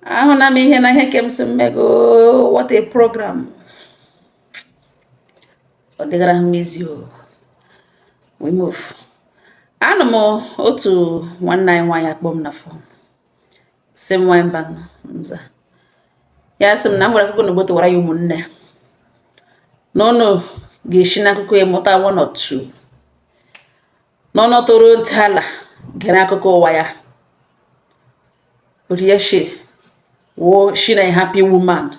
ahụna m ihe na ihe kem si mmego what a program ọ dịgara m ezi o we move anụ m otu nwanne anyị nwaanyị akpọ m na fon si m nwanyị mba nza ya sị m na m nwere akụkọ na gbotowara ya ụmụnne n'ọnụ ga-esi n'akụkọ ya mụta one or two n'ọnụ toro ntị ala gere akụkọ ụwa ya Oriyeshi wo she na a happy woman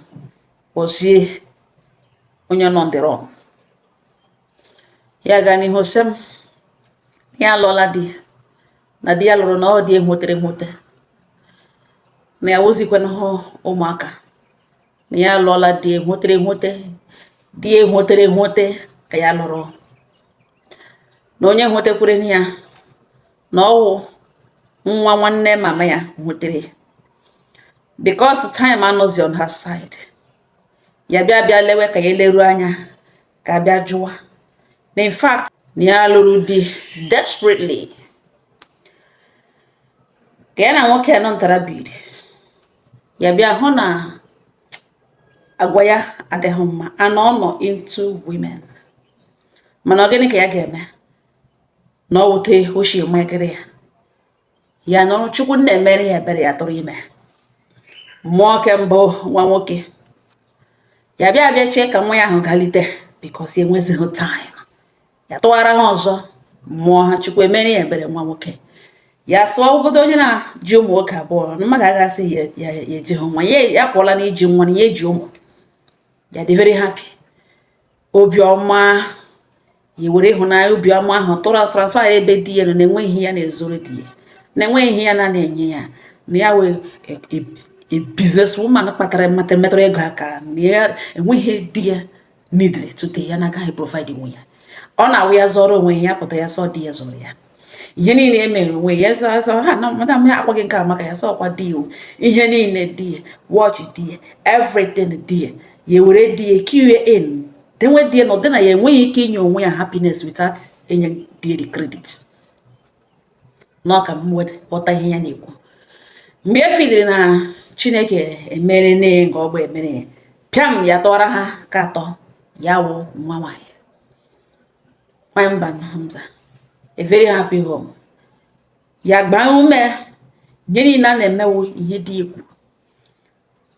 ozie onye nọ ndị wrong ya ga n'ihu sị m ya alụọla di na di ya lụrụ na ọ dị enwotere na ya wozikwana hụ ụmụaka na ya alụọla di enwotere ka ya lụrụ na onye nwetekwere na ya na ọwụ nwa nwanne mama ya nwetere because time anọzi on her side ya bịa lewe ka ya leruo anya ka bịa jụwa na in fact na ya lụrụ di desperately ka ya na nwoke nọ ntara biri ya bịa hụ na agwa ya adịghị mma and ọ nọ into women mana ọ gịnị ka ya ga-eme na ọ wute oshi magịrị ya nọrọ chukwu na-emere ya ebere ya tụrụ ime mmụọ kembụ nwa nwoke ya bịa chee ka nwa ya ahụ galite because ya enwezighị time ya tụwara ha ọzọ mmụọ ha chukwu emere ya ebere nwa nwoke ya sụọ obodo onye na-ji ụmụ nwoke abụọ na mmadụ agasị ya eji ha nwa ya pụọla na iji nwa na ya eji ụmụ ya dị very happy obiọma ya were ịhụnanya obiọma ahụ tụrụ transfer ebe di ya na enweghị ya na-ezoro di ya na enweghị ihe ya na-enye ya na ya wee a business woman kpatara metụrụ ego aka na ya enweghị di ya nidiri tute ya na agaghị provide nwe ya ọ na-awụ ya zọrọ onwe ya pụta ya sọ di ya zọrọ ya ihe niile emere onwe ya zọ ha na madam ya akwaghị nke maka ya sọ ọkwa di ya ihe niile di ya watch di ya everything di ya ya were di ya kiwe in denwe di ya na ọdị na ya enweghị ike inye onwe ya happiness without enye di ya the credit n'ọka m ghọta ihe ya na-ekwu mgbe e fidiri na Chineke emere ne nke ọgbọ emere ya pịam ya tọwara ha ka atọ ya wụ nwa nwanyị nwamba Hamza a very happy home ya gbaa ume nye niile a na-emewo ihe dị egwu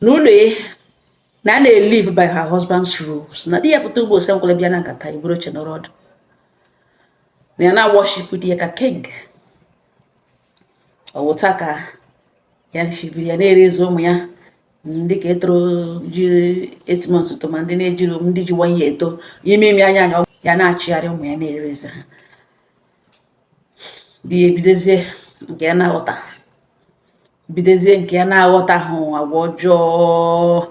n'ụlọ ya na na-live by her husband's rules na di ya pụta ugbo ose nkwele bịa na nkata iburu oche nọrọ ọdụ na ya na worship di ya ka king ọwụta ka ya shibiri ya na-erezi ụmụ ya ndị ka etoro ji 8 months to ma ndị na-ejiri ndị ji 1 year eto ime anya ya na-achịgharị ụmụ ya na-erezi ha di ya ebidozie nke ya na-aghọta hụ agwa ọjọọ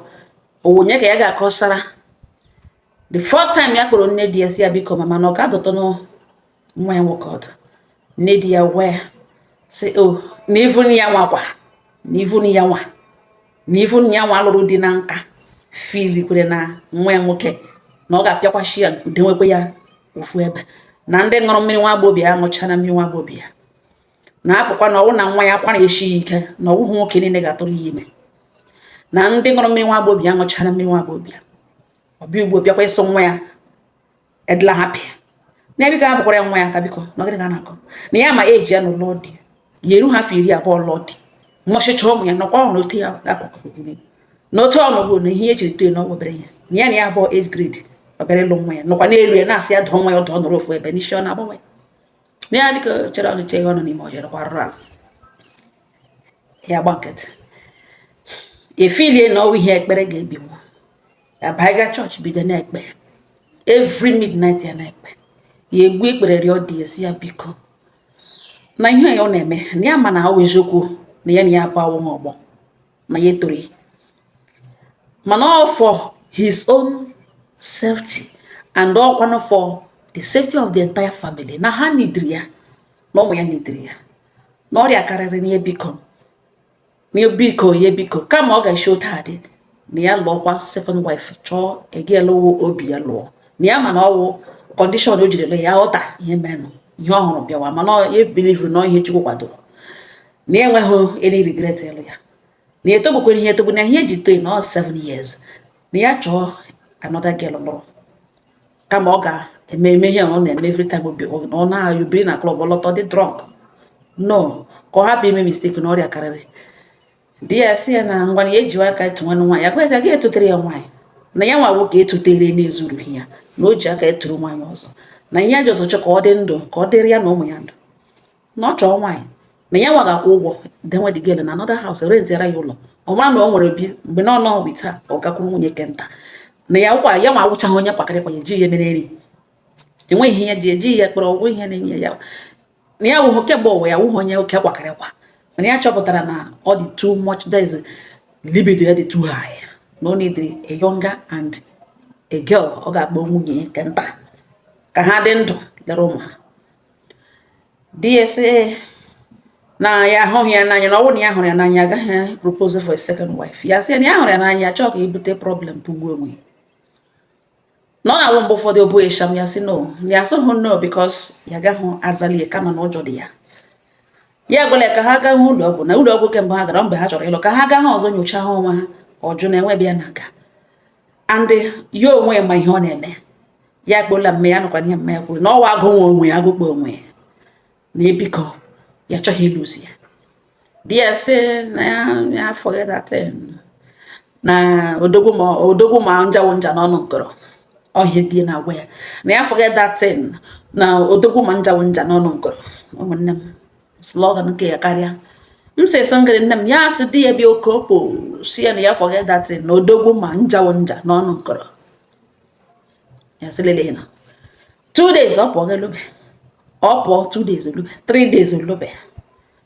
onye ka ya ga-akọsara the first time ya kpọrọ nne di ya si ya biko mama na ọ ga-adọtọ nwa ya nwoke ọdụ nne di ya wee sị o na ivun ya nwakwa na ivun ya nwa lụrụ di na nka fili kwere na nwa ya nwoke na ọ ga-apịakwashi ya udenwekwe ya ofu ebe na ndị ṅụrụ mmiri nwa agbọghọ ya ṅụchana mmiri nwa agbọghọ ya na-apụkwa na ọwụ na nwa ya akwa na-eshi ike na ọwụhụ nwoke niile ga-atụrụ ya ime na ndị ṅụrụ mmiri nwa agbọghọ ya ṅụchana mmiri nwa agbọghọ ya ọbịa ugbo bịakwa ịsụ nwa ya edla happy na ebe ka abụkwara nwa ya ka biko na ọgịrị ga na-akọ na ya ma eji ya n'ụlọ dị ya eru ha 12 lọ dị mọchịcha ụmụ ya nọkwa ọhụrụ otu ya akụkụ na otu ọnụ bụ na ihe ejiri toe na ọgbọbere ya na ya abụọ 8 grade obere lụ nwa ya nọkwa n'elu ya na-asị ya dụọ nwa ya ọdụ nọrọ ofu ebe n'isi ọ na-agbanwe na ya dịka chere ọnụ che ọnụ n'ime ọjọọ kwa rụrụ ala ya gba nkịtị efilie na ọwụ ihe ekpere ga-ebiwu ya baiga chọọchị bido na-ekpe every midnight ya na-ekpe ya egbu ekpere rịọ dị esi ya biko na ihe ya ọ na-eme na ya ma na awụ eziokwu na ya abụ awụ ọgbọ na ya etoro mana ọ for his own safety and ọkwanụ for the safety of the entire family na ha nidiri ya na ụmụ ya nidiri ya na ọrịa karịrị na ya biko kama ọ ga-esi otu adị na ya lụọkwa second wife chọọ egelụwo obi ya lụọ na ya mana ọwụ kọndishọn o jiri ya ghọta ihe merenụ ihe ọhụrụ bịawa mana ya bilivu na ihe Chukwu kwadoro na enweghị any regret ịlụ ya na eto bukwere ihe to bu na ihe ji to no 7 years na ya chọọ another girl lụrụ kama ọ ga-eme ihe ọ na-eme every time ọ na-ayụbiri na club ọlọtọ dị drunk no ka ọ hapụ ime mistake na ọrịa karịrị di ya sị ya na ngwana ya ejiwa aka etu nwanne nwaanyị agwa ya ga etutere ya nwaanyị na ya nwa nwoke etutere n'ezuru ya na o ji aka eturu nwaanyị ọzọ na ihe ji ọzọ chọ ka ọ dị ndụ ka ọ dịrị ya na ụmụ ya ndụ na ọ chọọ nwaanyị na ya nwa ga-akwụ ụgwọ denwe dị gel na another house rentịara ya ụlọ ọ mara na ọ nwere bi mgbe na ọnọ bi taa ọ gakwuru nwunye kenta na ya ụkwa ya nwa awụchaghị onye kpakarịkwa ya eji ya mere nri enweghị ihe ya ji eji ya kpọrọ ọgwụ ihe na-enye ya na ya wụhụ kemgbe ụwa ya wụhụ onye oke kwakarịkwa mana ya chọpụtara na ọ dị too much there is libido ya dị too high na ọ needed a younger and a girl ọ ga-akpọ nwunye kenta ka ha dị ndụ lere ụmụ ha DSA na ya ahụghị ya n'anya na ọ bụrụ na ya hụrụ ya n'anya agaghị propose for a second wife ya sị ya na ya hụrụ ya n'anya chọọ ka ebute problem pụgbuo onwe na ọ na-awụ mgbe ụfọdụ obu esham ya sị no ya asụghị no because ya gaghị azali kama na ụjọ dị ya ya gwara ka ha gaa hụ ụlọọgwụ na ụlọọgwụ kemgbe ha gara mgbe ha chọrọ ịlụ ka ha gaa ha ọzọ nyochaa ha onwe ha ọjụ na enwebe ya na-aga and ya onwe ma ihe ọ na-eme ya kpola mme ya nụkwa ihe mme ya kwuru na ọwa agụ nwe onwe ya agụkpọ onwe ya na ebikọ ya chọghị ịlụzi ya di ya sị na ya forget that na odogwu ma njawo nja n'ọnụ nkọrọ ọhịa di na agwa ya na ya forget that na odogwu ma njawo nja n'ọnụ nkọrọ ụmụnne m slogan nke ya karịa m sị songere nne m ya sị di ya bịa oke opo si ya na ya forget that na odogwu ma njawo nja n'ọnụ nkọrọ ya sị lele na 2 days ọ pụọ gelube ọ pụọ 2 days olube 3 days olube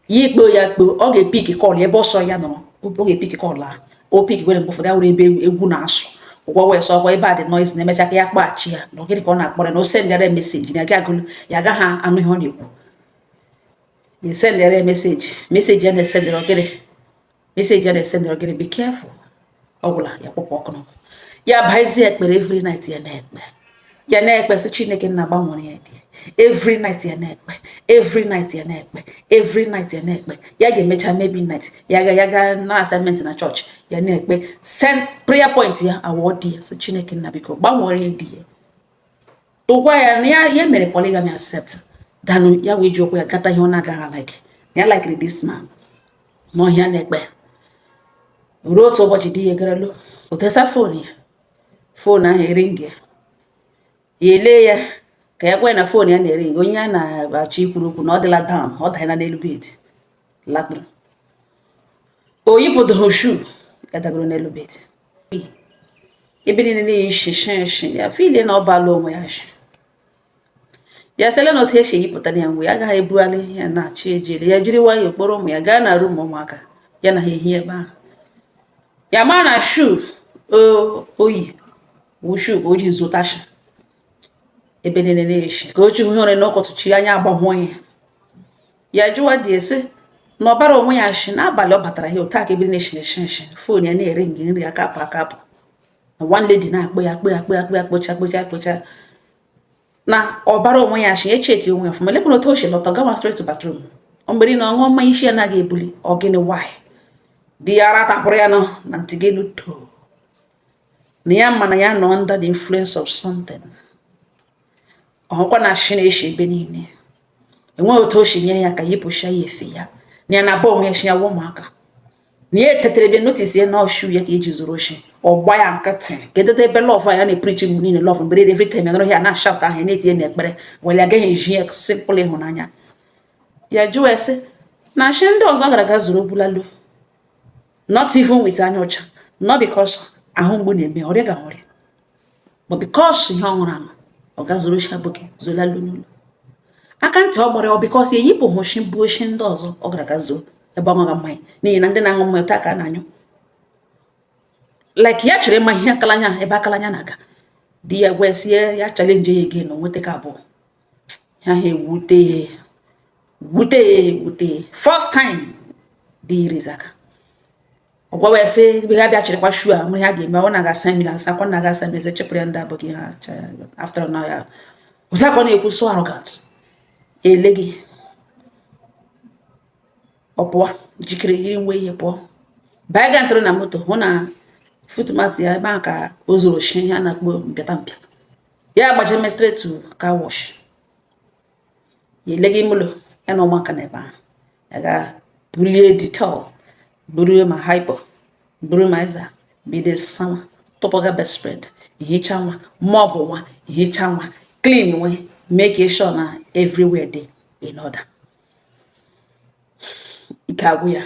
ya ikpo ya kpo ọ ga-epiki kọl ebe ọsọ ya nọrọ ọ ga-epiki kọl a o piki gwere mgbe ụfọdụ ya were ebe egwu na-asụ ụgwọ wee sọ ọkwa ebe a dị noise na-emecha ka ya kpaghachi ya na ogịrị ka ọ na-akpọrọ na o sendịara meseji na agagolu ya agaghị anụ ihe ọ na-ekwu ya sendịara meseji ya na-esendịrị ogịrị meseji ya na-esendịrị ogịrị be careful ọgwụla ya kpọpụ ọkụ n'ọkụ ya baizie ekpere every night ya na-ekpe sị Chineke nna gbanwere ya dị every night ya na-ekpe every night ya na-ekpe every night ya na-ekpe ya ga-emecha maybe night ya ga na assignment na church ya na-ekpe send prayer point ya award ya sị Chineke nna biko gbanwere ya dị ya tụkwa ya na ya mere polygamy accept danụ ya wee ji okwu ya gata ihe ọ na-agaghị like ya like this man n'ọhịa na-ekpe ruo otu ụbọchị di ya garalo otesa fon ahụ eringi ya ele ya ka ya gwa na fon ya na-ering onye ya na-achọ ikwuru okwu na ọ dịla down ọ danyela n'elu bed lakpụrụ o yipụdoro shu ya dagoro n'elu bed ebe niile na-eyishi shin ya file na ọ balụ onwe ya shi ya sele na otu esi eyipụta ya mgbe ya agaghị ebugharị ya na-achọ ejele ya jiri nwayọọ kpọrọ ụmụ ya gaa na rum ụmụaka ya na ha ehi ebe ahụ ya maa na shu oyi bụ shu ka o ji zụta shi ebe niile na-eshi ka o ji hụ ọrịa n'ọkọtụchi anya agbanwe ya jụwa dị esi na ọbara onwe ya shi n'abalị ọ batara ya ụta ka ebe na-eshi fon ya na-ere nri akapụ na one lady na-akpọ ya akpọcha na ọbara onwe ya shi echeki onwe ya ọfụma lekwana otu o shi lọta gawa straight to bathroom ọ mgbere na ọṅụọ mmanya isi ya naghị ebuli ọgịnị why di ya ara tapụrụ ya nọ na ntigelu to na ya mana ya nọ under the influence of something ọhụkwa na shi na-eshi ebe niile enweghị otu o shi nyere ya ka yipụsha ya efe ya na ya na-abụ onwe ya shi ya wụ ụmụaka na ya etetere ebe notice ya na ọshu ya ka eji zụrụ oshi ọgba ya nkịtị kedụ ebe lọv ya na-eprichi mgbe niile lọv mgbe every time ya nọrọ ya na-ashaut ahụ na-etinye n'ekpere were agaghị eji ya simple ịhụnanya ya jụọ ese na shi ndị ọzọ gara aga zụrụ bulalu not even with anya ọcha not because ahụ mgbu na-eme ọrịa ga ọrịa but because ihe ọ ṅụrụ aṅụ ọ ga-zụrụ oshi abụghị zụlalu n'ụlọ aka ntị ọ gbara ọ because eyipụ hụshi bụ oshi ndị ọzọ ọ gara aga zuo ebe ọ ṅụga mmanya n'ihi na ndị na-aṅụ mmanya taa ka a na-anyụ like ya chọrọ ịma ihe akalanya ebe akalanya na-aga di ya gwesie ya chalenje ya again na nweta ka abụọ ya ha ewute first time di irizi aka ọ gwa wee sị ebe ha bịa chịrịkwa shu a nwere ha ga-eme ọ na-aga seminars akwa na-aga seminars echepụrụ ya ndị abụghị ha after na ya ụta ka ọ na-ekwu so arrogant ele gị ọ pụọ jikere yiri nwe ihe pụọ baa ntụrụ na moto hụ na footmat ya ebe ahụ ka o zuru shi ya na-akpọ mpịata ya agbaje straight to car wash ya elegị mụlọ ya na ụmụaka na ebe ahụ ya ga bulie Dettol buru ma hypo buru ma iza bido sawa tụpụga best spread ihicha nwa maọbụ nwa ihicha nwa clean nwe make sure na everywhere dey in order ike agwụ ya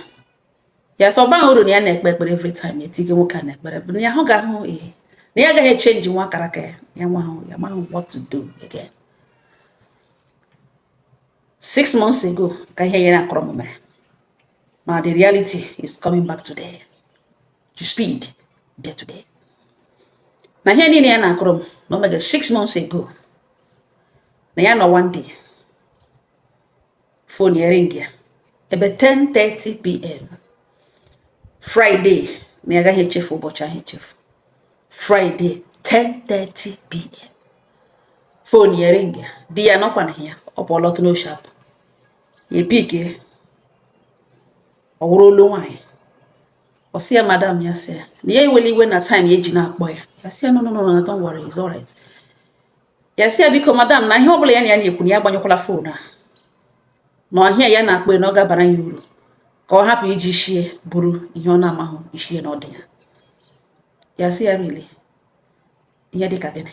ya so ba uru na ya na-ekpe ekpere every time etige nwoke na ekpere bụ na ya hụ ga-ahụ ihe na ya agaghị change nwa karaka ya nwa ahụ ya mahụ what to do again 6 months ago ka ihe ya na-akọrọ m mere ma the reality is coming back today to speed be today na ihe niile ya na-akọrọ m na omega 6 months ago na ya nọ one day phone ya ring ya ebe 10:30 p.m. Friday na ya gaghị echefu ụbọchị ahụ echefu Friday 10:30 p.m. phone ya ring ya di ya nọkwa na ya ọ bụ ọlọtụ n'oshapụ ya pike ọ wụrụ olu nwaanyị ọ sị ya madam ya sị ya na ya eweli iwe na time ya eji na-akpọ ya ya sị ya no don't worry it's all right ya sị ya biko madam na ihe ọ bụla ya na ya na-ekwu na ya agbanyụkwala phone a na ọhịa ya na-akpọ na ọ ga-abara ya uru ka ọ hapụ iji shie bụrụ ihe ọ na-amahụ ishie n'ọdị ya sị ya really ihe dịka gịnị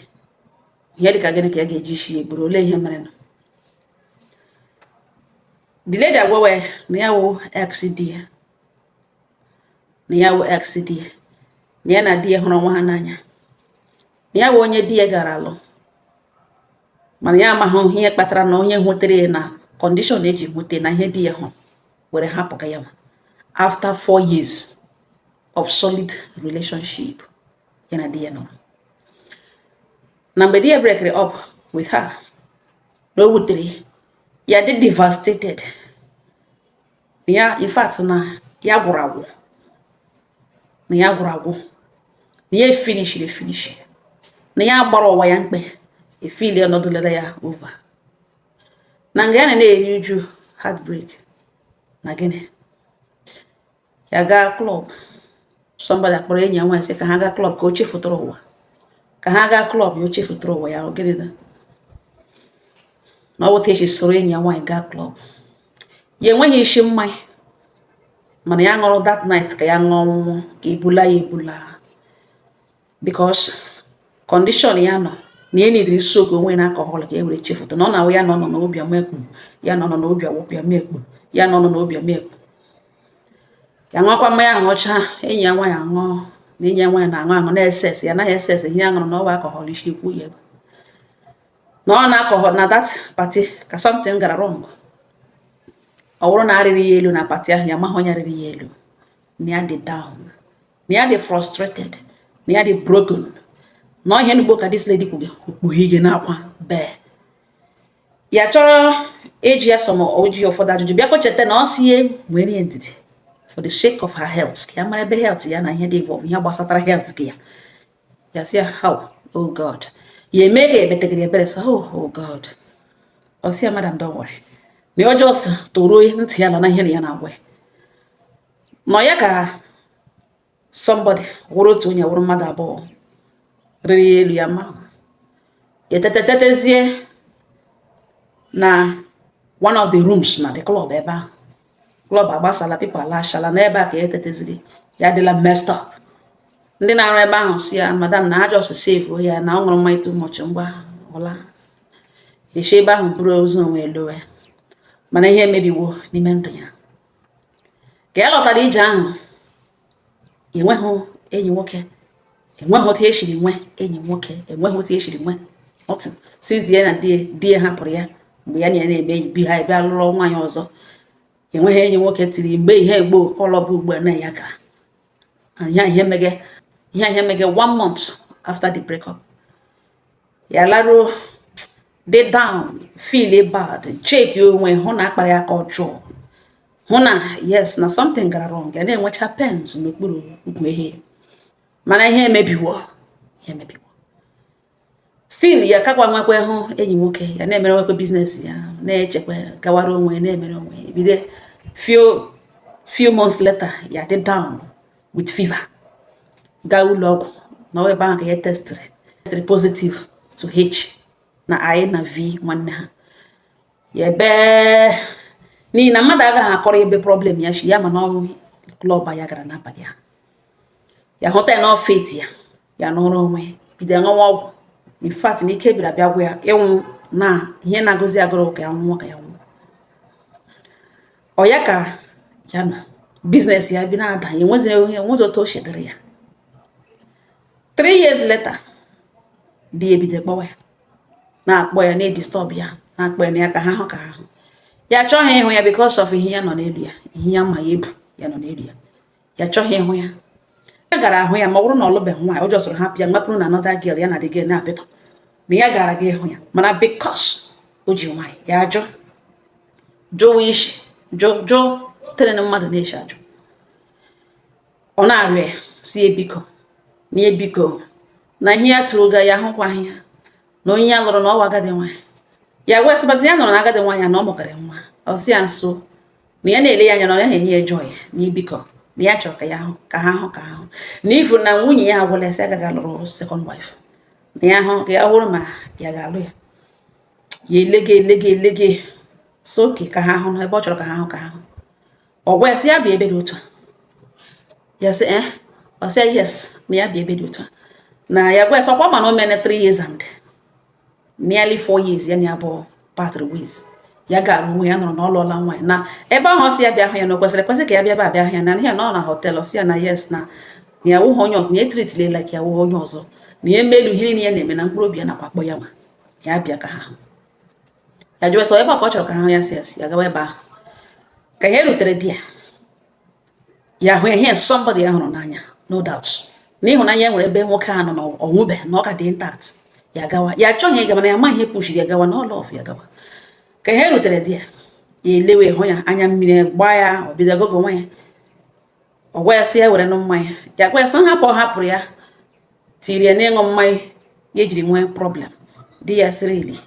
ka ya ga-eji shie bụrụ ole ihe mere the lady agwawe na ya wụ ex di ya na ya na di ya hụrụ nwa ha n'anya na ya wụ onye di ya gara alụ mana ya amaghị ihe kpatara na onye hụtere na condition eji hụte na ihe di ya hụ were hapụga ya after 4 years of solid relationship ya na di ya nọ na mgbe di ya break up with her na o wutere ya dị devastated ya in fact na ya gwụrụ agwụ na ya finish na ya gbara ụwa ya mkpe efili ọnọdụlele ya over na nga ya na-eri uju heartbreak na gịnị ya gaa club somebody akpọrọ enyi ya nwaanyị sị ka ha gaa club ka o chefutụrụ ụwa ya o chefutụrụ ụwa ya gịnị na ọ wụta echi soro enyi ya nwaanyị gaa club ya enweghị isi mmanya mana ya ṅụrụ that night ka ya ṅụọ ọnwụnwụ ka ebula because condition ya nọ na ya nidiri sogo onwe na alcohol ka e were chefuta na ọ na-awụ ya nọ n'obi amekpu ya nọ n'obi awụpụ ya mekpu ya nọ n'obi amekpu ya ṅụọkwa mmanya aṅụcha enyi ya nwaanyị aṅụọ na enyi ya nwaanyị na-aṅụ na-eses ya naghị eses ihe ya ṅụrụ na ọwa alcohol isi ekwu ya na ọ na-alcohol na that party ka something gara wrong ọ bụrụ na arịrị ya elu na party ahụ ya amaghị onye arịrị ya elu na ya dị down na ya dị frustrated na ya dị broken na ihe n'ugbo ka this lady kpughe ihe n'akwa bee ya chọrọ eji ya oji ụfọdụ ajụjụ bịa kocheta na ọ si ya nwere ya ndidi for the sake of her health ka ya mara ebe health ya na ihe dị involve ihe gbasatara health gị ya sị ya how oh god ya eme ga ebetegịrị ebere sa oh god ọ sị ya madam don't worry na ọ just toro ntị ya na ihe ya na-agwa nọ ya ka somebody wụrụ otu onye wụrụ mmadụ abụọ rịrị elu ya ma ya tetetetezie na one of the rooms na the club ebe ahụ club agbasala people alashala na ebe a ka ya teteziri ya dịla messed up ndị na-arụ ebe ahụ si ya madam na ha just save ya na ọ ṅụrụ mmanya too much ngwa ọla echi ebe ahụ buru ozu onwe elowe mana ihe emebiwo n'ime ndụ ya ka ya lọtara ije ahụ enweghị enyi nwoke enweghị otu eshiri nwe enyi nwoke enweghị otu eshiri nwe otu since ya na di ya hapụrụ ya mgbe ya na ya na-eme enyi bi ha ebe alụrụ nwaanyị ọzọ enweghị enyi nwoke tiri mgbe ihe gboo kọlọbụ ugbu a na ya gara ihe mege 1 month after the breakup ya laruo dey down feel bad check onwe hụ na akpara ya aka ọjọọ hụ na yes na something gara wrong ya na-enwecha pens n'okpuru ukwu ihe mana ihe emebiwo still ya kakwa nwekwe hụ enyi nwoke ya na-emere nwekwe business ya na-echekwa gawara onwe na-emere onwe bido few months later ya dey down with fever gaa ụlọ ọgwụ na ebe ahụ ka ya testịrị positive to H na I na V nwanne ha ya ebe n'ihi na mmadụ agaghị akọrọ ebe problem ya shi ya mana ọrụ klọb ya gara n'abalị ya hụta ya na ọfeti ya n'ọrụ onwe bido ṅụwa ọgwụ in fact na ike bịara bịa gwa ya ịnwụ na ihe na-agụzi agụrụ ka ya nwụọ ọ ya ka ya nọ biznes ya bi na-ada enwezi otu o shedịrị ya 3 years later di ebido kpọwa ya na-akpọ ya na-edistọb ya na-akpọ ya na ya ka ha hụ ya chọghị ịhụ ya because of ihe ya nọ n'elu ya ihe ya ma ya ebu ya nọ n'elu ya chọghị ịhụ ya gara ahụ ya ma ọ bụrụ na ọ lụbeghị nwaanyị o jọsoro hapụ ya mapụrụ na another girl ya na dị gị na-apịtọ na ya gara gị ịhụ ya mana because o ji nwaanyị ya jụwa isi jụ tere na mmadụ na-eshi ajụ ọ na-arịọ ya si ebiko na ihe ya tụrụ ga ya hụkwaghị ya na onye ya lụrụ na ọwa agadi nwaanyị ya wesịbazi ya nọrọ na agadi nwaanyị na ọ mụkara nwa ọ sị ya nso na ya na-ele ya anya na ọ ya enye ya joy na ibiko na ya chọrọ ka ha hụ na ifu na nwunye ya agwụla esi agaghị alụrụ second wife na ya hụ ka ya hụrụ ma ya ga-alụ ya elege soke ka ha hụ na ebe ọ chọrọ ka ha hụ ọ gwa ya sị ya bịa ebe dị otu ya sị ọ sị yes na ya bịa ebe dị otu na ya gwa ya sọkwa mana o mene 3 years and nearly 4 years ya na ya bụ parted ways ya gara onwe ya nọrọ n'ọlụọla nwaanyị na ebe ahụ si ya bịa hụ ya na o kwesịrị ka ya bịa ebe abịa hụ ya na ihe nọ na họtelụ si ya na yes na ya wụghị onye ọzọ na etritile like ya wụghị onye ọzọ na ya emelu ihe niile ya na-eme na mkpụrụ obi ya nakwa akpọ ya nwa ya bịa ka ha hụ ya jụọ sọ ebe ọ ka ọ chọrọ ka ha hụ ya si ya gawa ebe ahụ ka ihe rutere di ya hụ ya ihe somebody ya hụrụ n'anya no doubt n'ịhụnanya nwere ebe nwoke ahụ nọ na ọnwụbe na ọ ka dị intact ya gawa ya achọghị ịgaba na ya amaghị ihe pushiri ya gawa na ọlọ ọf ya gawa ka ihe rutere di ya elewe hụ ya anya mmiri gbaa ya ọ bido gogo nwa ya ọ gwa ya sị ya were nụ mmanya ya gwa ya sị hapụ ọ hapụrụ ya tiri ya n'ịṅụ mmanya ya ejiri nwee problem di ya sịrị ili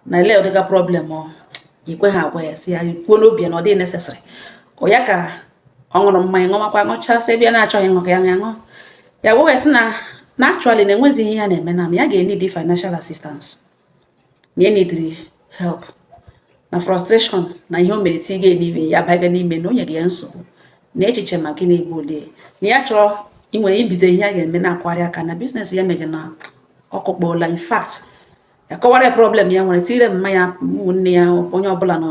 na ele ụdịga problem ọ ikwe ha agwa ya sị ya kwuo n'obi ya na ọ dị necessary ọ ya ka ọ ṅụrụ mmanya ṅụmakwa ṅụchasị ebe ya na-achọghị ịṅụ ka ya ṅụọ ya gwa ya sị na actually na enweghị ihe ya na-eme na ya ga-enidi financial assistance na ya neediri help na frustration na ihe o mere tiga n'ime ya baga n'ime na onye ga nsogbu na echiche ma gị na-egbu ole na ya chọrọ inwe ibido ihe a ga-eme na-akwari aka na business ya mege na ọkụkpọla in fact ya kọwara problem ya nwere tire mmanya ụmụnne ya onye ọbụla na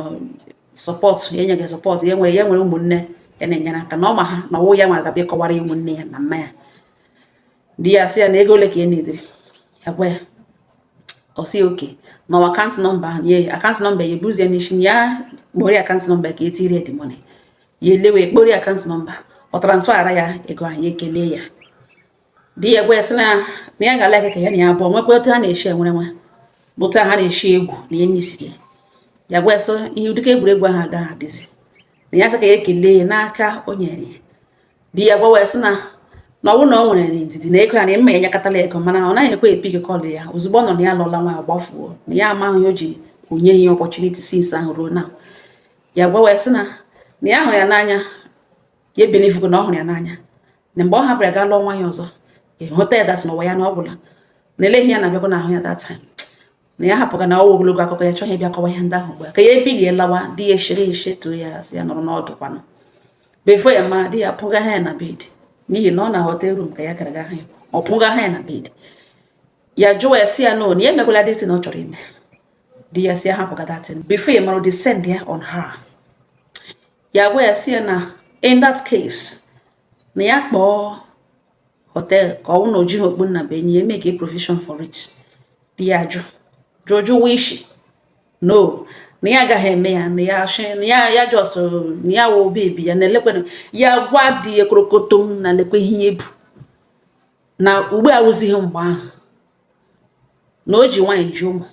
support ya enyeghị support ya nwere ụmụnne ya na-enyere aka na ọma ha na ọwụ ya nwere gabịa kọwara ya ụmụnne ya na mmanya di ya sị ya na ego ole ka ya na-ediri ya gwa ya ọ sị oke na akaụntụ nọmba ya akaụntụ nọmba ya ebuzie n'isi ya kpọrọ ya akaụntụ nọmba ka etiri the money ya elewe kpọrọ ya akaụntụ nọmba ọ transfera ya ego ahụ ya ekele ya di ya gwa ya sị na ya ga-ala ka ya na ya abụọ nwekwa otu ha na-eshi enwere nwa bụtụ ha na-eshi egwu na ya misiri ya gwa ya sị ihe ụdịka egwuregwu ahụ agaghị adịzi na ya sị ka ya ekele ya n'aka o nyere ya di ya gwa ya sị na ọ na o nwere ndidi na ego ya na mma enyekọtala ego mana ọ naghị ekwe epik kọl ya ozugbo ọ nọ na ya lọla nwa agbafuo na ya amaghị o ji onye ihe opportunity since ahụ ruo na ya gwa ya sị na ya hụrụ ya n'anya ya ebelivugo na ọ hụrụ ya n'anya na mgbe ọ hapụrụ ya gaa lụọ nwaanyị ọzọ ịhụta ya dat n'ụwa ya na ọ bụla na eleghị ya na-abịakwa n'ahụ ya that time na ya hapụga na ọwa ogologo akụkọ ya chọghị ịbịa kọwa ihe ndị ahụ gba ka ya ebilie lawa di ya eshere too ya si ya nọrọ n'ọdụ kwanụ before ya mara di ya pụga ha ya na bed n'ihi na ọ na hotel room ka ya gara ga ha ya ọ pụga ha ya na bed ya jụọ ya si ya no na ya emekwala destin ọ chọrọ ime di ya si ya hapụga datin before ya mara descend ya on her ya gwa ya si ya na in that case na ya kpọọ hotel ka ọ na ojighị okpu nna be enyi ya make a provision for it di ya jụọ wishi no na ya agaghị eme ya na ya shi na ya just na ya wo baby ya na elekwe ya gwa di ya krokotom na lekwe ihe ebu na ugbe awụzighị mgbe ahụ na o ji nwaanyị ji ụmụ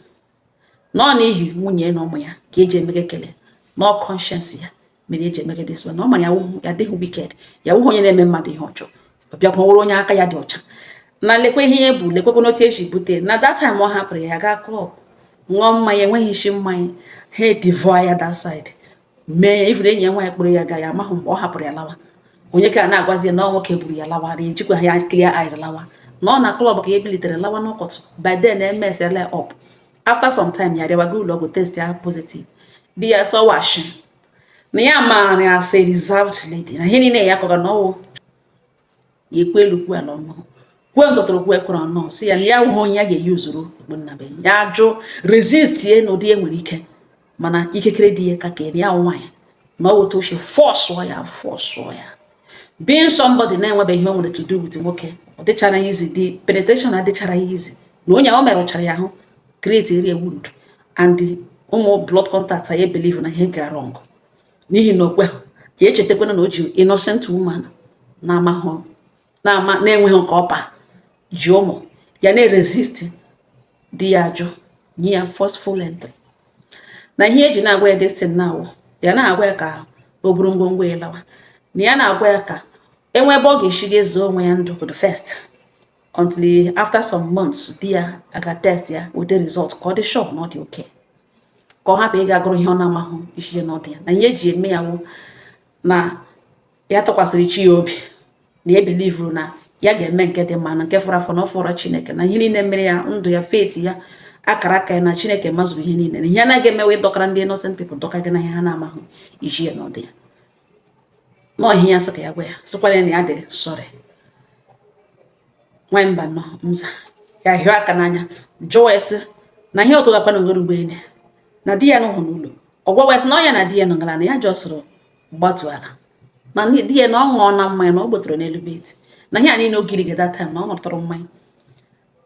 na ọ n'ihi nwunye na ụmụ ya ka eji emege kele na ọ conscience ya mere eji emege this one na ọ mara ya dịghị wicked ya wụghị onye na-eme mmadụ ihe ọjọọ ọbịakwa nwere onye aka ya dị ọcha na lekwe ihe ebu lekwekwa n'otu eji bute na that time ọ hapụrụ ya gaa klọb ṅụọ mmanya enweghị isi mmanya ha edivoa ya that side mee ya ivere enyi ya nwaanyị kpụrụ ya ga ya amaghị mgbe ọ hapụrụ ya lawa onye ka na-agwazi na nwoke buru ya lawa na ejikwa ya clear eyes lawa no na club ka ebilitere lawa n'ụkọtụ by then MSL up after some time ya rịwago ụlọ ọgwụ test ya positive di ya so washi na ya maara ya say reserved lady na ihe niile ya kọga n'ọwụ ya ekwe elu kwu ala ọnụ kwe ntụtụrụ kwe kwere ọnụ si ya na ya hụ onye ya ga-eyuzuru Ogbonnabe ya jụ resist ye n'ụdị enwere ike mana ikekere di ya ka kere ya nwanyị na ọ wụta oche force ya being somebody na-enwebeghị ihe o nwere to do with nwoke ọ dịchara easy the penetration adịchara easy na onye o merụchara ya ahụ create area wound and ụmụ blood contact ya believe na ihe gara wrong n'ihi na okwe ya echetakwana na o ji innocent woman na-enweghị nke ọpa ji ụmụ ya na-resist di ya ajụ nye ya forceful entry na ihe eji na-agwa ya destin na-awụ ya na-agwa ya ka o buru ngwongwo ya lawa na ya na-agwa ya ka enwe ebe ọ ga-esi ga-ezo onwe ya ndụ the first until after some months di ya aga test ya with the result ka ọ dị sure na ọ dị okay ka ọ hapụ ịga gụrụ ihe ọ na-amahụ isi ya n'ọdị ya na ihe eji eme ya wụ na ya tụkwasịrị chi ya obi na ya belivuru na ya ga-eme nke dị mma na nke fọrọ afọ na ọ fọrọ Chineke na ihe niile mere ya ndụ ya faith ya akara aka ya na Chineke mazụrụ ihe niile na ihe anaghị emewe dọkara ndị innocent people dọka gị na ihe ha na-amahụ iji ya n'ọdị ya n'ọhịa ya sị ka ya gwa ya sịkwara ya na ya dị sorry nwanyị mba nọ mza ya hịọ aka n'anya jụọ esi na ihe ọkụgakwa na ngoro mgbe na di ya nọhụ n'ụlọ ọgwa wesị na ọ ya na di ya nọgara na ya jọsụrụ gbatuala na di ya na ọ ṅụọ na mmanya na ọ gbotoro n'elu beti na ihe a niile ogiri gị that time na ọ ṅụtụrụ mmanya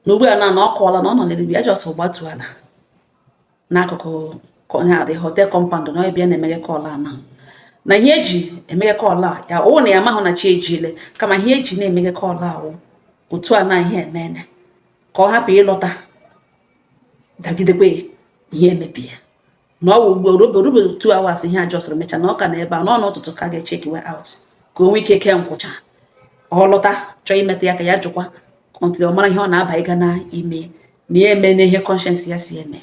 na ugbu a na ọ kọọla na ọ nọ n'elu ya jọsụrụ gbatuala n'akụkụ the hotel compound na ọbịa na-emeghe kọọla ana na ihe eji emeghe kọọla ya ọwụ na ya mahụ na chi ejile kama ihe eji na-emeghe kọọla awụ otu a na ihe emene ka ọ hapụ ịlọta dagidekwe ihe emebie na ọ wụ ugbo rube 2 hours ihe ajọsịrị mecha na ọ ka na ebe a n'ọnụ ụtụtụ ka ga-echekiwe out ka o nwee ike kee nkwụcha ọ lọta chọọ imeta ya ka ya jụkwa until ọ mara ihe ọ na-aba ịga na ime na ya eme na ihe conscience ya si eme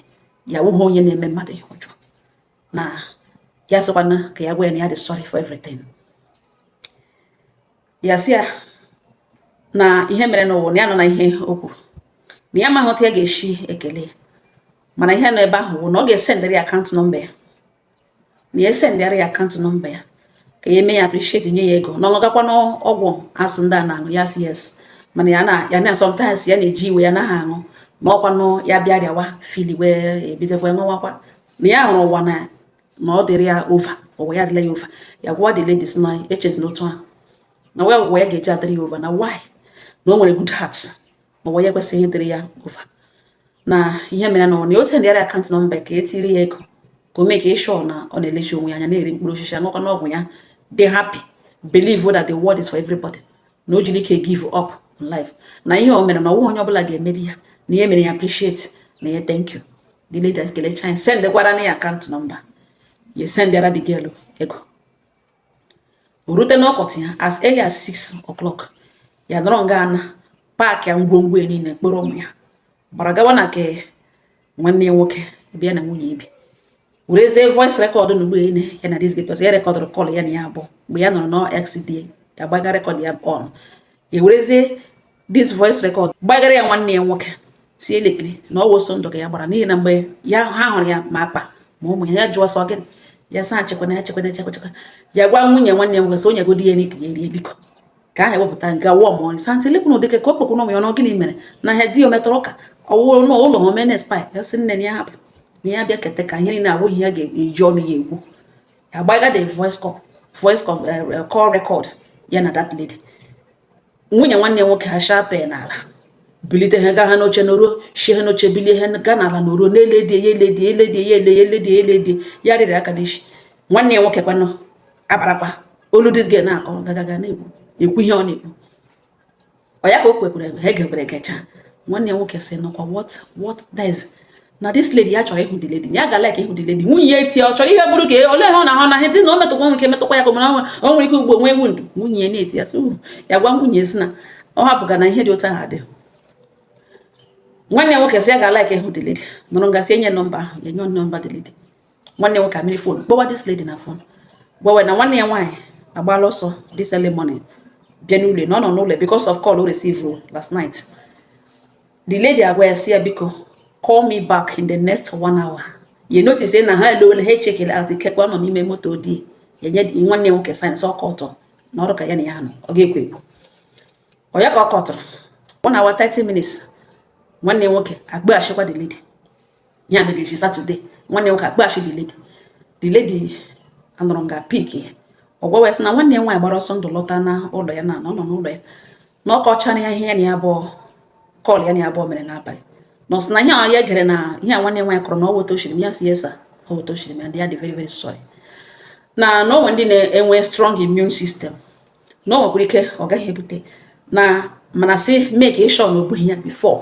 ya wụghị onye na-eme mmadụ ihe ọjọọ na ya sịkwana ka ya gwa ya na ya dị sorry for everything ya sị ya na ihe mere n'ụwa na ya nọ na ihe o kwuru na ya amaghị otu ya ga-esi ekele mana ihe nọ ebe ahụ na ọ ga-esendịrị ya akaụntụ nọmba ya na ya esendịrị ya akaụntụ nọmba ya ka ya eme ya appreciate nye ya ego na ọ gakwa n'ọgwụ asụ ndị a na-aṅụ ya si yes mana ya na sometimes ya na-eji iwe ya naghị aṅụ na ọkwanụ ya bịarịawa fili wee ebidokwa ṅụwakwa na ya hụrụ ụwa na ọ dịrị ya ova ụwa ya dịla ya ova ya gwa the ladies na echezi n'otu ahụ na ụwa ya ga-eji adịrị ya ova na why na o nwere good heart ma ụwa ya kwesịghị ịdịrị ya ova na ihe mere na ọ sendịara akaụntụ nọmba ka etiri ya ego ka o mee ka ịshọ na ọ na-elechi onwe ya anya na-eri mkpụrụ osisi aṅụkwa n'ọgwụ ya dị happy believe that the world is for everybody na o jiri ike give up in life na ihe o mere na ọnwụ onye ọbụla ga-emeri ya na ihe mere ya appreciate na ya thank you the ladies kelecha ya sendịkwara na ya akaụntụ nọmba ya sendịara the girl ego o rute n'ọkọtụ ya as early as 6 o'clock ya nọrọ nga na paakị ya ngwongwo niile kpọrọ ụmụ ya gbara gawa na nke nwanne ya nwoke bịa na nwunye ibi werezie voice record n'ugbo ene ya na this because ya rekọdụrụ kọl ya na ya abụọ mgbe ya nọrọ na XDA ya gbaga rekọd ya on ya werezie this voice record gbagara ya nwanne ya nwoke si elekiri na ọ wụso ndụ ka ya gbara n'ihi na mgbe ya ha hụrụ ya ma akpa ma ụmụ ya jụọ sọ gịnị ya sa chekwana ya gwa nwunye nwanne ya nwoke so onye godi ya n'ike ya rie biko ka ahụ ewepụta nga wụọ ma ọrị santi lepụ n'ụdịke ka ọ kpọkwụ n'ụmụ ya na gịnị mere na ha di ya metụrụ ụka ọwụrụ n'ụlọ ha omene spi ya sị nne ya hapụ na ya bịa kete ka ihe niile abụghị ya ga-eji ọnụ ya egwu ya gbaga the voice call record ya na that lady nwunye nwanne nwoke ha shape n'ala bilite ha gaa ha n'oche n'oruo shie ha n'oche bilie ha gaa n'ala n'oruo na-eledi ya rịrị aka n'ishi nwanne ya nwoke kwanụ abarakwa olu dis girl na-akọ gagaga na-ekwu ekwu ihe ọ na-ekwu ọ ya ka o kwekwere ha egekwere egecha nwanne ya nwoke sị nọkwa what that is na this lady ya chọrọ ịhụ the lady ya ga like ịhụ the lady nwunye ya etie ọ chọrọ ihe bụrụ ka ole ha na ha na ha dị na o metụkwa nke metụkwa ya ka o nwere ike ugbo nwe ewu ndụ nwunye ya na-eti ya sị ya gwa nwunye si na ọ hapụga na ihe dị otu ahụ adị nwanne ya nwoke sị ya ga like ịhụ the lady nọrọ ngasị enye nọmba ahụ ya nye nọmba the lady nwanne ya nwoke amịrị fon kpọwa this lady na fon gwawe na nwanne ya nwaanyị agbaloso this early morning bianule no because of call we receive last night. The lady agwa see biko call me back in the next 1 hour. You notice say na ha low he check it out ikekwa no n'ime moto di yenye di nwanne nwoke sign so call na ọrụ ka ya na ya no oge ekwebu oya ka ọkọtọ 1 hour 30 minutes nwanne nwoke agba ashikwa the lady ya be she Saturday nwanne nwoke agba ashi the lady anọrọnga pick ogwa wes na nwanne nwa gbara ọsọ ndụ lọta na ụlọ ya na no n'ụlọ ya na ọkọchara ya ihe ya na abụọ call ya na abụọ mere n'abalị no sna ihe ya gere na ihe nwanne nwa kọrọ na owoto shiri ya si yesa owoto shiri and they are very very sorry na no when na-enwe strong immune system no nwekwara ike ọ gaghị ebute na mana si make sure na obughị ya before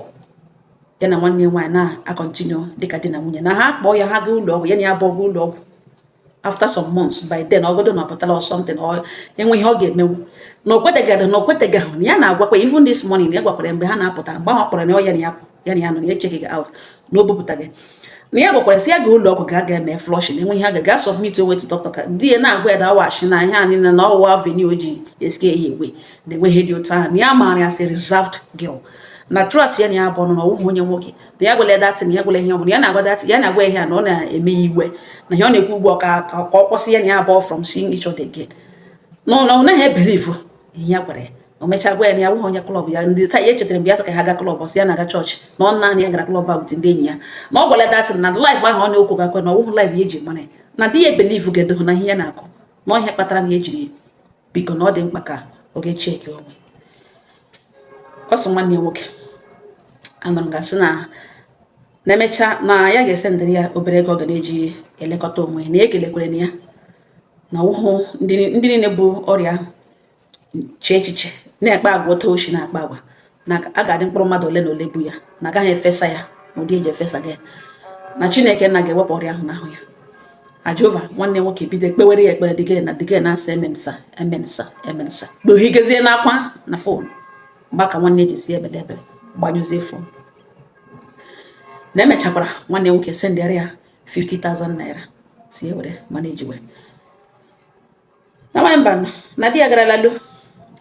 ya na nwanne nwa na a continue dịka di na nwunye na ha kpọọ ya ha ga ụlọ ọgwụ ya na ya bụ ụlọ ọgwụ after some months by then ogodo na apụtala or something or enwe ihe ọ ga-emenwu na okwetegaghị na ya na-agwakwa even this morning ya gwakwara mgbe ha na-apụta mgbe ahụ kpọrọ na ya na ya nọ na echeghị out na obupụtaghị na ya gwakwara si ya ga ụlọ ọgwụ ga eme flush na enwe ihe ga submit onwe to doctor ka di ya na-agwa ya dawashi na ihe anyị na ọwụwa avenue oji eske ya egwe na enweghị dị otu ahụ na ya maara ya si reserved girl na trot ya na ya bụ nọ n'ọwụghị onye nwoke na ya gwele datin ya gwele ihe ọmụrụ ya na-agwa datin ya na-agwa ihe na ọ na-eme iwe na ihe ọ na-ekwu ugbu ka ọ kwụsị ya na ya bụ from seeing each other again no naghị ebelive ihe ya gwara ya o mechaa gwa ya na ya wụghị onye klọb ya ndị taa ya echetara mgbe ya sị ka ha ga klọb ọsị ya na-aga chọọchị na ọ naanị ya gara klọb ahụ ndị enyi ya na ọ gwele datin na life ahụ ọ na-ekwu gakwa na ọwụghị life ya eji mara ya na di ya ebelive gedo na ihe ya na-akụ na ihe kpatara na ya ejiri biko na ọ dị mkpa ka ọ ga-echeki onwe ọ sị nwanne nwoke anụrụ gasị na emecha na ya ga-esendịrị ya obere ego ọ ga na-eji elekọta onwe na ekelekwere na ya na ụhụ ndị niile bụ ọrịa che echiche na-ekpe agwa otu oshi na-akpa agwa na a ga-adị mkpụrụ mmadụ ole na ole bụ ya na agaghị efesa ya na ụdị eji efesa gị na Chineke na ga-ewepụ ọrịa ahụ n'ahụ ya Jehova nwanne nwoke bido kpewere ya ekpere dịgị na-asa emensa kpoghigezie n'akwa na fon mgbe ka nwanne ji si ebedebere gbanyụzie fon na emechakwara nwanne nwoke sendịara ya 50,000 naira si ewere mana ejiwe na nwanyị mba na di ya gara lalo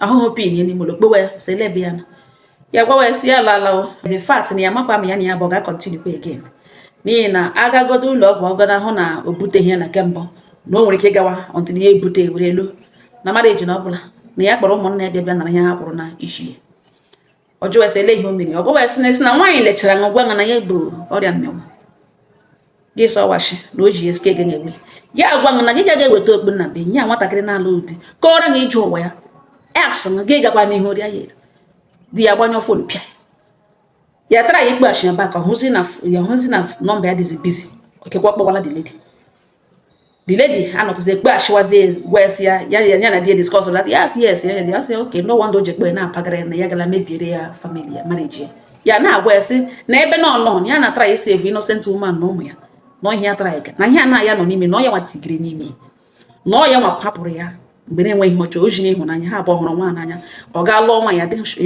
ahụhụ pin ya n'ime ụlọ kpewe ya si elebe ya ya gwawa ya si ya lala the fact na ya makwa ma ya na ya bụ ga-continue again n'ihi na agagodo ụlọ ọgwụ ọgọ ahụ na o buteghị ya na kembọ na o nwere ike ịgawa ọntụl ya ebute ewere elu na mara eji na ọbụla na ya kpọrọ ụmụnna ya bịa nara ya ha kpụrụ na isi ọjọọ ese ele ihe o mere ọgwụ esi na nwaanyị lechara na ngwa na ya bụ ọrịa mmenwu gị sọwashi na o ji eske gị egbe ya gwa na gị ga-eweta okpu na be nye nwatakịrị na-alụ ụdị kọọrọ gị ije ụwa ya eks na gị gakwa n'ihu ọrịa ya di ya gbanyụ fon pịa ya tara ya ikpe ba ka hụzi na nọmba ya dịzi bizi okekwa kpọkwala the lady anọtụzi ekpe ashiwazie wes ya na di discuss that yes ya sị okay no wonder o ji ekpe na-apagara na ya gala mebiere ya family ya marriage ya na-agwa ya sị na ebe na ọlọn ya na try save innocent woman na ụmụ ya na ihe ya try na ihe na ya nọ n'ime na ọ ya nwatigiri n'ime na ọ ya nwa hapụrụ ya mgbe na-enweghị ọchọ o ji n'ịhụnanya ha abụọ hụrụ nwa n'anya ọ ga-alụọ nwa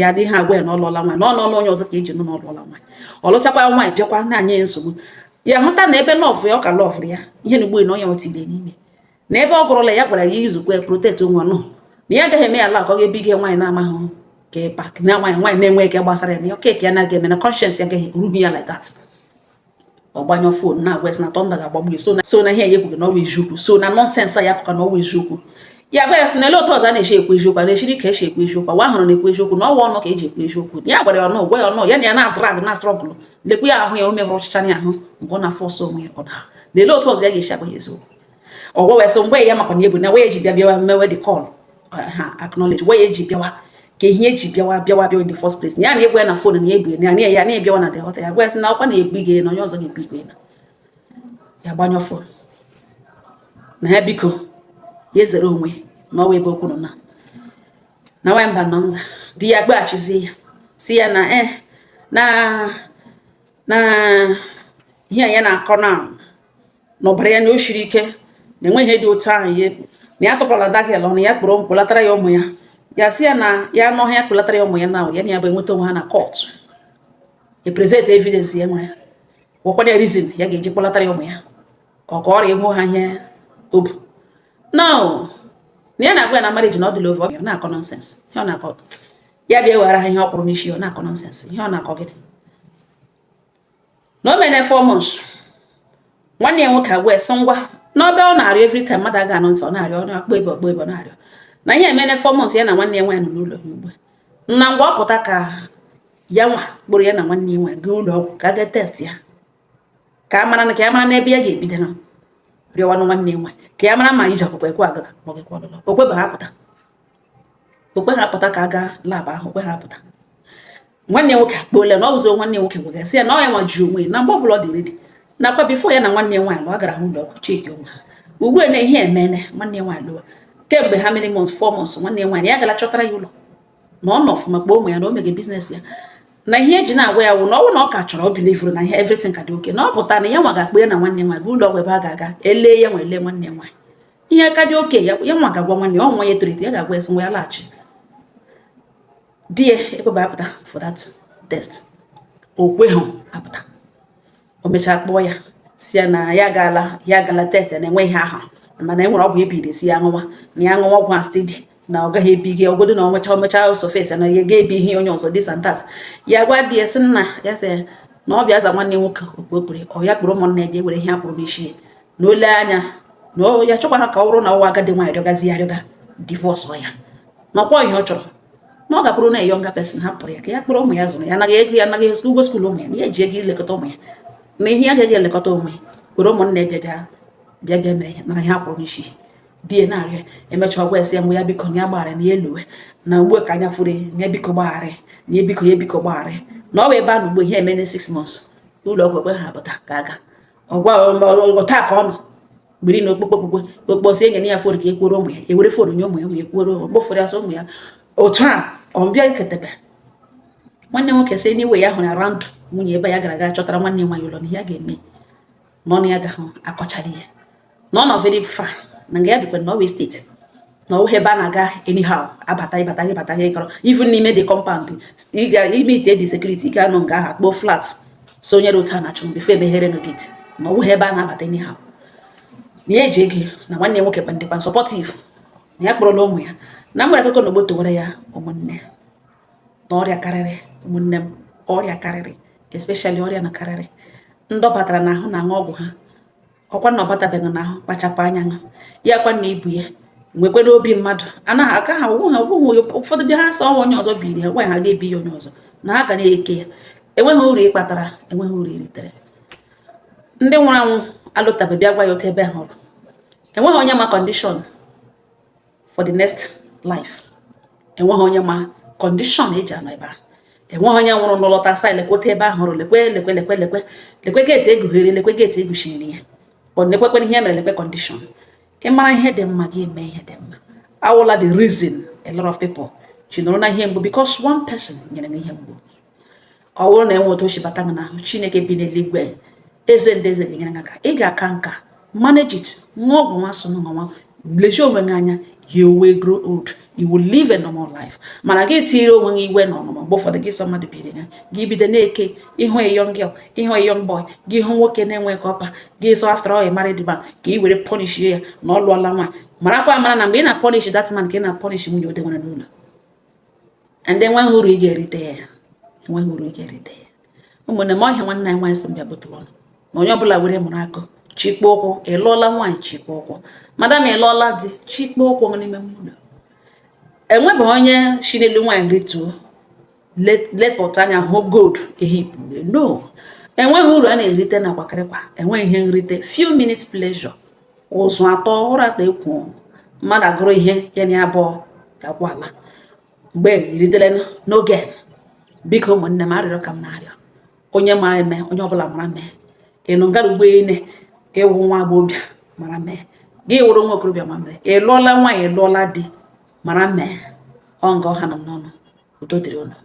ya dị ha agwa ya na ọlụọla nwa na ọ nọ onye ọzọ ka eji nụ na ọlụọla nwa ọ lụchakwa nwaanyị bịakwa na-anya ya nsogbu ya hụta na ebe lọvụ ya ọ ka lọvụ ya ihe na ugbo na onye nwetigiri n'ime na ebe ọ gụrụla ya gwara ya izukwe protect onwe nọ na ya agaghị eme ya ala ka ọ ga-ebiga nwaanyị na-amaghị ka ịpa na nwaanyị na-enwe ike gbasara ya na okeke ya na-aga eme na conscience ya agaghị erughị ya like that ọ gbanyụ fon na-agwa na tọnda ga-agbagbu so na ihe ya ekwughị na ọwa eziokwu so na nọnsensị ya pụka na ọwa eziokwu ya gwa ya sị na ele otu ọzọ a na-eche ekwu eziokwu a na-echiri ka esi ekwu eziokwu wa ahụrụ na-ekwu eziokwu na ọwa ọnụ ka eji ekwu eziokwu ya gwara ya ọnụ gwa ya ọnụ ya na ya na-adrag na strọgụlụ lekwu ya ahụ ya o mebụrụ ọchịcha ya ahụ mgbe ọ na-afọ ọsọ onwe ya ọda na ele otu ọzọ ya ga-esi agwa ya eziokwu ọgwa wee sị mgbe ya makwa na egwu na we eji bịa mewe the call ha acknowledge we eji bịawa ka ihe eji bịawa in the first place ya na egwu ya na fon na ebu ya na-ebịawa na the hotel ya gwa ya sị na ọkwa na-ebu igere na onye ọzọ ga-ebu igwe ya gbanyụ fon na ya biko ya ezere onwe na ọwa ebe okwu nọ na nwanyị mba nọ mza di ya gbaghachizie ya si ya na ihe ya na-akọ na ọbara ya na o shiri ike na enweghị dị otu ahụ na ya tụpụrụla dagel na ya kpụrụ kpụlatara ya ụmụ ya si ya na ya anọghị ya kpụlatara ya ụmụ ya na ya na ya bụ enweta onwe ha na kọt epresent evidence ya nwere gwakwana ya reason ya ga-eji kpụlatara ya ụmụ ya ọ ka ọrịa ịhụ ha ihe obu no na na agwa na marriage na odilo over na akọ nonsense ihe na akọ ya bịa wara ihe ọkwụrụ n'isi na akọ nonsense ihe na akọ gị no mene 4 months nwanne nwoke agwa eso ngwa n'obe ọ na-arịọ every time mmadụ aga anọ ntị ọ na-arịọ ọ akpọ ebe na-arịọ na ihe emene 4 months ya na nwanne nwaanyị nọ n'ụlọ ugbu na ngwa ọpụta ka ya nwa gburu ya na nwanne nwaanyị gaa ụlọ ọgwụ ka ga test ya ka mara n'ebe ya ga-ebido na rịọwanụ nwanne nwaanyị ka ya mara ma iji akwụkwọ ekwe agaga ma ọ ga-ekwe ọlụlọ okwe ha apụta ka aga lab ahụ okwe ha apụta nwanne nwoke akpọole na ọ bụzọ nwanne nwoke gwegasị ya na ọ ya nwa ji onwe na mgbe ọbụla ọ dị redi nakwa bifo ya na nwanne nwaanyị lụọ gara ụlọ ọgwụ cheki onwe ha ugbu a na ihe emene nwanne nwaanyị lụọ kemgbe ha many months 4 months nwanne nwaanyị ya gala chọtara ya ụlọ na ọ nọ ọfụma kpọọ ụmụ ya na o mege biznes ya na ihe eji na-agwa ya wụ na ọ bụ na ọ ka chọrọ o bilivuru na ihe everything ka dị oke na ọ pụta na ya nwa ga-akpọ ya na nwanne nwaanyị bụ ụlọ ọgwụ ebe a ga-aga elee ya nwa ele nwanne nwaanyị ihe ka dị oke ya nwa ga-agwa nwanne ọ nwa ya etolite ya ga-agwa esi nwa ya laghachi di ya ekpeba apụta for that test okwe ha apụta o mechaa kpọọ ya si ya na ya gala test na enwe ihe ahụ mana enwere ọgwụ ebiri si ya ṅụwa na ya ṅụwa ọgwụ stedi na ọ gaghị ebi gị ogodo na omecha sofes na ya ga-ebi ihe onye ọzọ dis and that ya gwa di ya sị nna ya sị na ọ bịa za nwanne nwoke okpokpere ọ ya kpụrụ ụmụnne ya were ihe akpụrụ n'isi na ole anya na ya chọkwa ha ka ọ bụrụ na ọwa agadi nwaanyị rịọgazi ya rịọga divorce ya na ọkwa ihe ọ chọrọ na ọ gakwuru na younger person hapụrụ ya ka ya kpụrụ ụmụ ya zụrụ ya anaghị ego ya anaghị ụgwọ skuul ụmụ ya na ya eji ego ilekọta ụmụ ya na ihe ya gaghị elekọta ụmụ ya kwere ụmụnne bịa mere ya nara ihe akpụrụ n'isi di na-arịọ emecha ọgwụ esi ya nwe ya biko na ya gbaghara na ya eluwe na ugbu ka anya furu ya biko gbaghara na ya biko gbaghara na ọ bụ ebe a na ugbo ihe emene 6 months ụlọ ọgwụ ekwe ha pụta ka aga ọgwa taa ka ọ nọ gbiri na okpokposi enye ya fonu ka ekworo ụmụ ya ewere fonu nye ụmụ ya ma ekworo mgbofere ya so ụmụ ya otu a ọ bịa iketebe nwanne nwoke sị n'iwe ya hụrụ around nwunye ebe ya gara aga chọtara nwanne nwaanyị ụlọ na ya ga-eme na ọnụ ya gahụ akọchara ihe na ọ nọ very far na nga ya bikwa na Norway steeti na ọwụ ebe a na-aga anyhow abata ịkọrọ even n'ime the compound ime ite dị security ị ga-anọ nga ahụ kpọọ flat so onye otu a na-achọ before emeghere no gate na ọwụ ebe a na-abata anyhow na ya eji ego na nwanne nwoke kwa ndịkwa supportive na ya kpọrọla ụmụ ya na mgbere akụkọ na ogboto were ya ụmụnne na ọrịa karịrị ụmụnne m ọrịa karịrị especially ọrịa na karịrị ndọbatara n'ahụ na aṅụ ọgwụ ha ọkwa na ọbatabeghị n'ahụ kpachapụ anya ya kwa na ibu ya nwekwe n'obi mmadụ anaghị aka ha ọgwụghị ụfọdụ bịa ha sọ ọnwa onye ọzọ biri ha nwaanyị ha ga-ebi ya onye ọzọ na ha ga na-eke ya enweghị uru ịkpatara enweghị uru eritere ndị nwụrụ anwụ alụtabe bịa gwa ya otu ebe ha hụrụ enweghị onye ma condition for the next life enweghị onye ma condition eji anọ ebe ahụ enweghị onye nwụrụ n'ụlọta sa lekwe otu ebe ahụ hụrụ lekwe geeti egughere lekwe geeti eguchiri ya ọ na-ekwekwe ihe mere lekwe condition ịmara ihe dị mma gị eme ihe dị mma awụla the reason a lot of people ji nọrọ na ihe mgbu because one person nyere gị ihe mgbu ọ bụrụ na enwe otu oshibata gị n'ahụ Chineke bi n'eluigwe eze ndị eze ga-enyere gị aka ị ga-aka nka manage it nwa ọgwụ nwa so n'ọnwa lezie onwe gị anya you will grow old you will live a normal life mana gị tinyere onwe gị iwe na ọnụma mgbe ụfọdụ gị sọ mmadụ biri ya gị bido na-eke ịhụ a young girl ịhụ a young boy gị hụ nwoke na-enwe kọpa gị sọ after all a married man ka ị were punish ya na ọ lụọla nwaanyị marakwa amara na mgbe ị na-punish that man ka ị na-punish nwunye ode nwere n'ụlọ ndị enweghị uru ị ga-erite ya enweghị uru ị ga-erite ya ụmụnne m ọhịa nwanne anyị nwaanyị sị mbịa bụtụrụ ọnụ na onye ọbụla were mụrụ akụ chikpo ụkwụ ịlụọla nwaanyị chikpo ụkwụ madam ịlụọla di chikpo ụkwụ n'ime mmadụ enwebeghị onye si n'elu nwaanyị rituo lepụta anya hụ gold ehipụrụ no enweghị uru a na-erite na akwakịrịkwa enweghị ihe nrite few minutes pleasure ụzụ atọ ụra atọ ekwu mmadụ agụrụ ihe ya na abụọ ga-agwụ ala mgbe eritele n'oge biko ụmụnne m arịrịọ ka m na-arịọ onye mara eme onye ọbụla mara mee ịnụ ngara ugboene ịwụ nwa agbọghọbịa mara mee gị wụrụ nwa okorobịa ma mere ị lụọla nwaanyị lụọla di mara mee ọ nga ọha nọ n'ọnụ udo dịrị unu